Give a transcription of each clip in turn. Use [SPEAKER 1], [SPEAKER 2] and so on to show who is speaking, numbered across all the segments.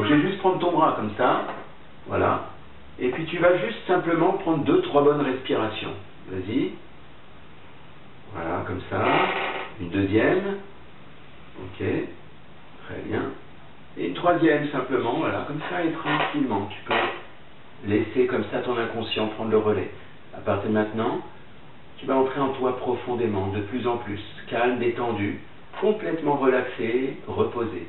[SPEAKER 1] je vais juste prendre ton bras comme ça, voilà, et puis tu vas juste simplement prendre 2-3 bonnes respirations. Vas-y, voilà, comme ça, une deuxième, ok, très bien, et une troisième simplement, voilà, comme ça, et tranquillement, tu peux laisser comme ça ton inconscient prendre le relais. À partir de maintenant, tu vas entrer en toi profondément, de plus en plus, calme, détendu, complètement relaxé, reposé.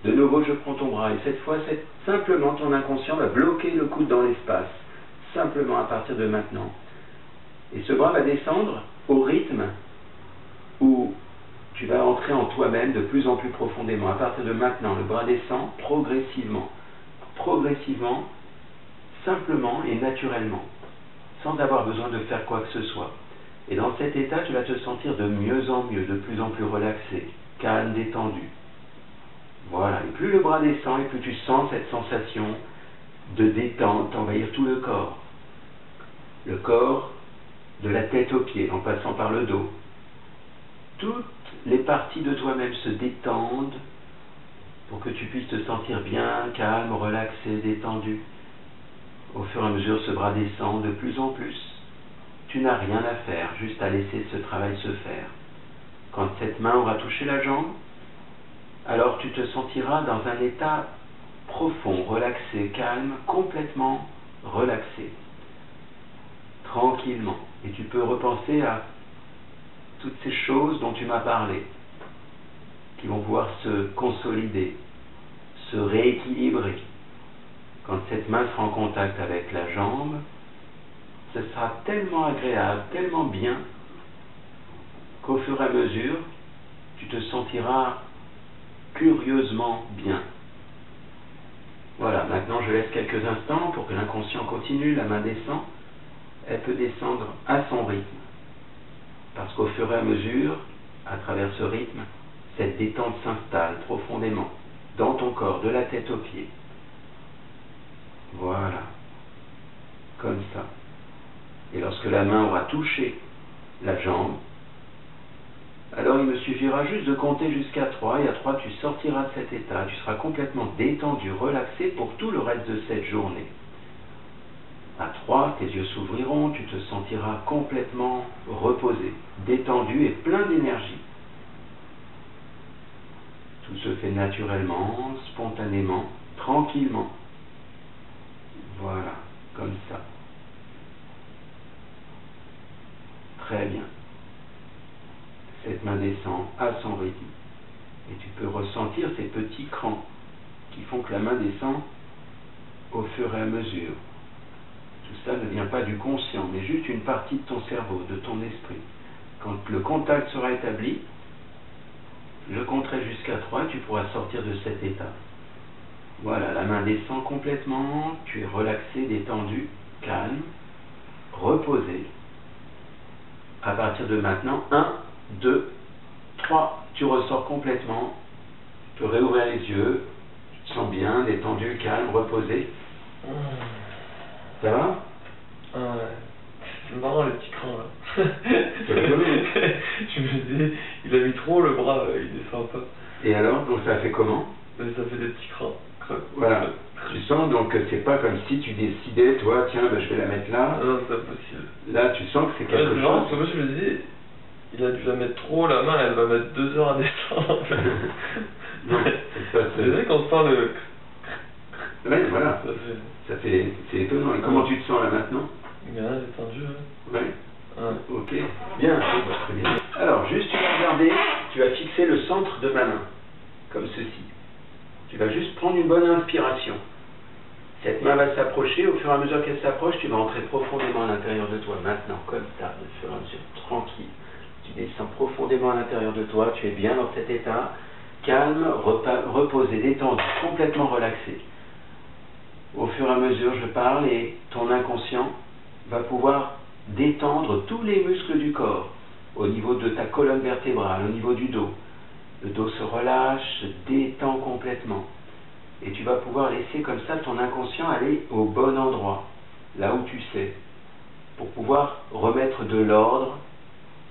[SPEAKER 1] De nouveau, je prends ton bras et cette fois, c'est simplement ton inconscient va bloquer le coude dans l'espace, simplement à partir de maintenant. Et ce bras va descendre au rythme où tu vas entrer en toi-même de plus en plus profondément. À partir de maintenant, le bras descend progressivement, progressivement, simplement et naturellement, sans avoir besoin de faire quoi que ce soit. Et dans cet état, tu vas te sentir de mieux en mieux, de plus en plus relaxé, calme, détendu. Voilà, et plus le bras descend, et plus tu sens cette sensation de détente envahir tout le corps. Le corps de la tête aux pieds, en passant par le dos. Toutes les parties de toi-même se détendent pour que tu puisses te sentir bien, calme, relaxé, détendu. Au fur et à mesure, ce bras descend de plus en plus. Tu n'as rien à faire, juste à laisser ce travail se faire. Quand cette main aura touché la jambe, alors tu te sentiras dans un état profond, relaxé, calme, complètement relaxé, tranquillement. Et tu peux repenser à toutes ces choses dont tu m'as parlé, qui vont pouvoir se consolider, se rééquilibrer. Quand cette main sera en contact avec la jambe, ce sera tellement agréable, tellement bien, qu'au fur et à mesure, tu te sentiras curieusement bien. Voilà, maintenant je laisse quelques instants pour que l'inconscient continue, la main descend, elle peut descendre à son rythme. Parce qu'au fur et à mesure, à travers ce rythme, cette détente s'installe profondément dans ton corps, de la tête aux pieds. Voilà, comme ça. Et lorsque la main aura touché la jambe, alors il me suffira juste de compter jusqu'à 3, et à 3 tu sortiras de cet état, tu seras complètement détendu, relaxé pour tout le reste de cette journée. À 3, tes yeux s'ouvriront, tu te sentiras complètement reposé, détendu et plein d'énergie. Tout se fait naturellement, spontanément, tranquillement. Voilà, comme ça. Très bien. Cette main descend à son rythme. Et tu peux ressentir ces petits crans qui font que la main descend au fur et à mesure. Tout ça ne vient pas du conscient, mais juste une partie de ton cerveau, de ton esprit. Quand le contact sera établi, je compterai jusqu'à 3, tu pourras sortir de cet état. Voilà, la main descend complètement, tu es relaxé, détendu, calme, reposé. À partir de maintenant, 1, 2, 3, tu ressors complètement, tu peux réouvrir les yeux, tu te sens bien, détendu, calme, reposé. Ça va?
[SPEAKER 2] C'est marrant le petit cran là. Je me dis, il a mis trop le bras, il descend pas.
[SPEAKER 1] Et alors, donc ça fait comment?
[SPEAKER 2] Mais ça fait des petits crans.
[SPEAKER 1] Voilà, tu sens donc que c'est pas comme si tu décidais, toi, tiens, ben, je vais la mettre là.
[SPEAKER 2] Non, c'est impossible.
[SPEAKER 1] Là, tu sens que c'est quelque chose.
[SPEAKER 2] Non, parce que moi je me dis, il a dû la mettre trop, la main, elle va mettre 2 heures à descendre.
[SPEAKER 1] Non, c'est pas ça.
[SPEAKER 2] C'est vrai qu'on sent le...
[SPEAKER 1] Oui, voilà. C'est étonnant. Et comment tu te sens là maintenant?
[SPEAKER 2] Bien, j'ai tendu.
[SPEAKER 1] Oui. Ok. Bien. Très bien. Alors, juste tu vas regarder, tu vas fixer le centre de ma main, comme ceci. Tu vas juste prendre une bonne inspiration. Cette main va s'approcher, au fur et à mesure qu'elle s'approche, tu vas entrer profondément à l'intérieur de toi. Maintenant, comme ça, au fur et à mesure, tranquille. Tu descends profondément à l'intérieur de toi, tu es bien dans cet état, calme, reposé, détendu, complètement relaxé. Au fur et à mesure, je parle et ton inconscient va pouvoir détendre tous les muscles du corps, au niveau de ta colonne vertébrale, au niveau du dos. Le dos se relâche, se détend complètement. Et tu vas pouvoir laisser comme ça ton inconscient aller au bon endroit, là où tu sais, pour pouvoir remettre de l'ordre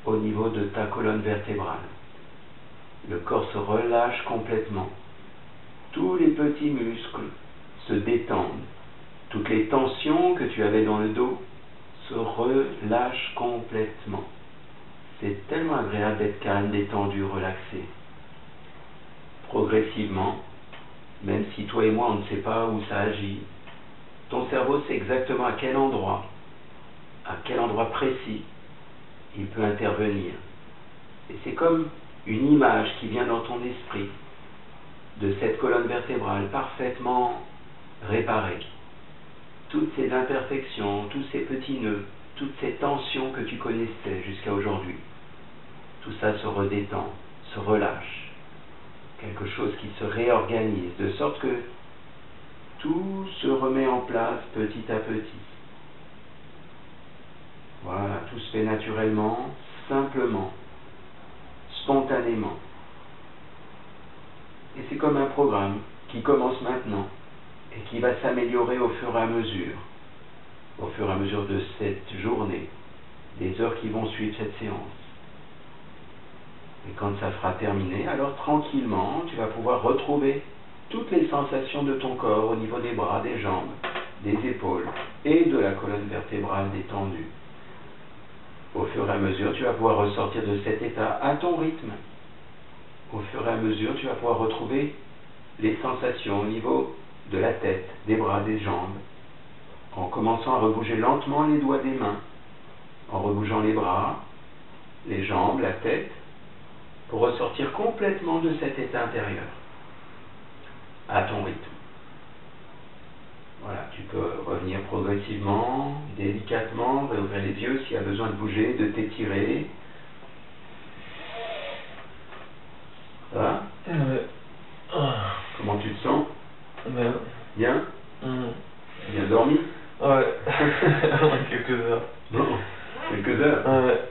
[SPEAKER 1] au niveau de ta colonne vertébrale. Le corps se relâche complètement. Tous les petits muscles se détendent. Toutes les tensions que tu avais dans le dos se relâchent complètement. C'est tellement agréable d'être calme, détendu, relaxé. Progressivement, même si toi et moi on ne sait pas où ça agit, ton cerveau sait exactement à quel endroit précis il peut intervenir. Et c'est comme une image qui vient dans ton esprit de cette colonne vertébrale parfaitement réparée. Toutes ces imperfections, tous ces petits nœuds, toutes ces tensions que tu connaissais jusqu'à aujourd'hui, tout ça se redétend, se relâche. Quelque chose qui se réorganise, de sorte que tout se remet en place petit à petit. Voilà, tout se fait naturellement, simplement, spontanément. Et c'est comme un programme qui commence maintenant et qui va s'améliorer au fur et à mesure de cette journée, des heures qui vont suivre cette séance. Et quand ça sera terminé, alors tranquillement, tu vas pouvoir retrouver toutes les sensations de ton corps au niveau des bras, des jambes, des épaules et de la colonne vertébrale détendue. Au fur et à mesure, tu vas pouvoir ressortir de cet état à ton rythme. Au fur et à mesure, tu vas pouvoir retrouver les sensations au niveau de la tête, des bras, des jambes, en commençant à rebouger lentement les doigts des mains, en rebougeant les bras, les jambes, la tête, pour ressortir complètement de cet état intérieur, à ton rythme. Voilà, tu peux revenir progressivement, délicatement, réouvrir les yeux s'il y a besoin de bouger, de t'étirer. Ça va ? Comment tu te sens ?
[SPEAKER 2] Bien.
[SPEAKER 1] Bien ? Bien dormi ?
[SPEAKER 2] Ouais. Quelques heures.
[SPEAKER 1] Bon, quelques heures.
[SPEAKER 2] Ouais.